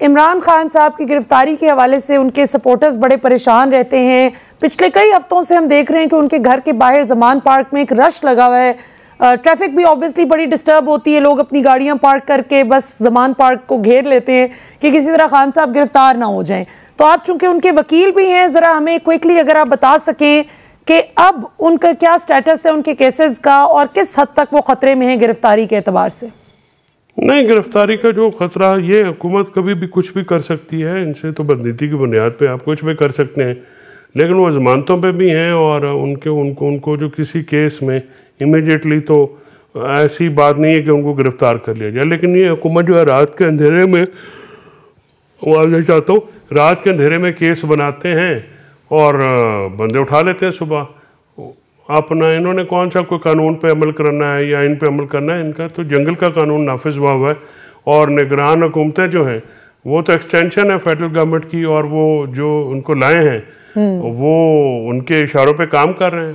इमरान खान साहब की गिरफ्तारी के हवाले से उनके सपोर्टर्स बड़े परेशान रहते हैं। पिछले कई हफ्तों से हम देख रहे हैं कि उनके घर के बाहर जमान पार्क में एक रश लगा हुआ है। ट्रैफिक भी ऑब्वियसली बड़ी डिस्टर्ब होती है, लोग अपनी गाड़ियां पार्क करके बस जमान पार्क को घेर लेते हैं कि किसी तरह खान साहब गिरफ्तार ना हो जाएं। तो आप चूंकि उनके वकील भी हैं, ज़रा हमें क्विकली अगर आप बता सकें कि अब उनका क्या स्टेटस है उनके केसेस का और किस हद तक वो ख़तरे में हैं गिरफ्तारी के एतबार से। नहीं, गिरफ्तारी का जो खतरा, ये हुकूमत कभी भी कुछ भी कर सकती है, इनसे तो बदनीति की बुनियाद पे आप कुछ भी कर सकते हैं, लेकिन वो जमानतों पे भी हैं और उनको जो किसी केस में इमीडिएटली तो ऐसी बात नहीं है कि उनको गिरफ्तार कर लिया जाए। लेकिन ये हुकूमत जो है रात के अंधेरे में, मैं चाहता हूँ रात के अंधेरे में केस बनाते हैं और बंदे उठा लेते हैं सुबह अपना। इन्होंने कौन सा कोई कानून पे अमल करना है या इन पे अमल करना है? इनका तो जंगल का कानून नाफिज हुआ है और निगरान हुकूमतें जो हैं वो तो एक्सटेंशन है फेडरल गवर्नमेंट की, और वो जो उनको लाए हैं वो उनके इशारों पे काम कर रहे हैं।